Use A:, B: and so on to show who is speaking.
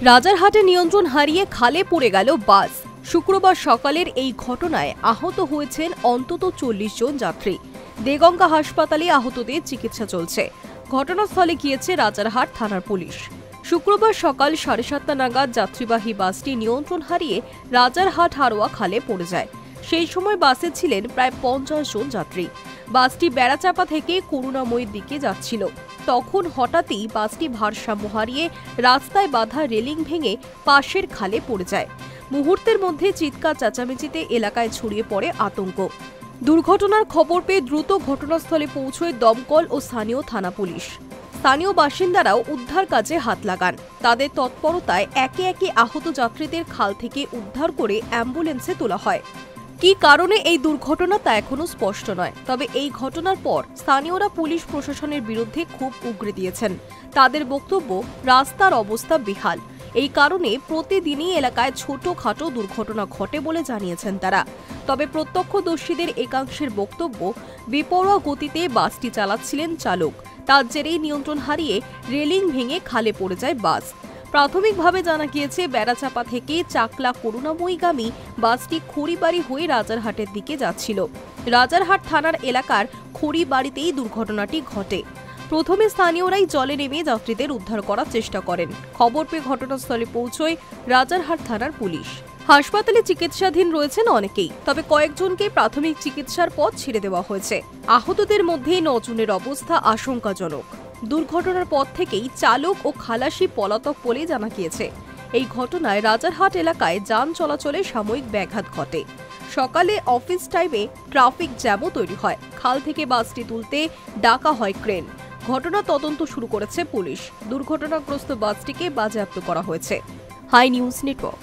A: রাজারহাটে নিয়ন্ত্রণ হারিয়ে খালে পড়ে গেল বাস। শুক্রবার সকালের এই ঘটনায় আহত হয়েছেন অন্তত ৪০ জন যাত্রী। দেগঙ্গা হাসপাতালে আহতদের চিকিৎসা চলছে। ঘটনাস্থলে গিয়েছে রাজারহাট থানার পুলিশ। শুক্রবার সকাল 7:30 নাগাদ যাত্রীবাহী বাসটি নিয়ন্ত্রণ হারিয়ে রাজারহাট হারোয়া খালে পড়ে যায়। সেই সময় বাসে ছিলেন প্রায় 50 জন যাত্রী। বাসটি বেড়াচাপা থেকে করুণাময়ীর দিকে যাচ্ছিল। তখন হঠাৎই বাসটি ভারসাম্য হারিয়ে রাস্তায় বাঁধা রেলিং ভেঙে পাশের খালে পড়ে যায়। মুহূর্তের মধ্যে চিৎকার চেঁচামেচিতে এলাকায় ছড়িয়ে পড়ে আতঙ্ক। দুর্ঘটনার খবর পেয়ে দ্রুত ঘটনাস্থলে পৌঁছয় দমকল ও স্থানীয় থানা পুলিশ। স্থানীয় বাসিন্দারাও উদ্ধার কাজে হাত লাগান। তাদের তৎপরতায় একে একে আহত যাত্রীদের খাল থেকে উদ্ধার করে অ্যাম্বুলেন্সে তোলা হয়। কি কারণে এই দুর্ঘটনা তা এখনো স্পষ্ট নয়। তবে এই ঘটনার পর স্থানীয়রা পুলিশ প্রশাসনের বিরুদ্ধে ক্ষোভ উগরে দিয়েছেন। তাদের বক্তব্য, রাস্তার অবস্থা বেহাল। এই কারণে প্রতিদিনই এলাকায় ছোটখাটো দুর্ঘটনা ঘটে বলে জানিয়েছেন তারা। তবে প্রত্যক্ষদর্শীদের একাংশের বক্তব্য, বেপরোয়া গতিতে বাসটি চালাচ্ছিলেন চালক। তার জেরেই নিয়ন্ত্রণ হারিয়ে রেলিং ভেঙে খালে পড়ে যায় বাস। প্রাথমিকভাবে জানা গিয়েছে, বেড়াচাপা থেকে চাকলা করুণাময়ীগামী বাসটি খড়িবাড়ি হয়ে রাজারহাটের দিকে যাচ্ছিল। রাজারহাট থানার এলাকার খড়িবাড়িতেই দুর্ঘটনাটি ঘটে। প্রথমে স্থানীয়রাই জলে নেমে যাত্রীদের উদ্ধার করার চেষ্টা করেন। খবর পেয়ে ঘটনাস্থলে পৌঁছয় রাজারহাট থানার পুলিশ। হাসপাতালে চিকিৎসাধীন রয়েছেন অনেকেই, তবে কয়েকজনকে প্রাথমিক চিকিৎসার পর ছেড়ে দেওয়া হয়েছে। আহতদের মধ্যে 9 জনের অবস্থা আশঙ্কাজনক। দুর্ঘটনার পর থেকেই চালক ও খালাসি পলাতক বলে জানা গিয়েছে। এই ঘটনায় রাজারহাট এলাকায় যান চলাচলে সাময়িক ব্যাঘাত ঘটে। সকালে অফিস টাইমে ট্রাফিক জ্যামও তৈরি হয়। খাল থেকে বাসটি তুলতে ডাকা হয় ক্রেন। ঘটনা তদন্ত শুরু করেছে পুলিশ। দুর্ঘটনাগ্রস্ত বাসটিকে বাজেয়াপ্ত করা হয়েছে। Hi news network.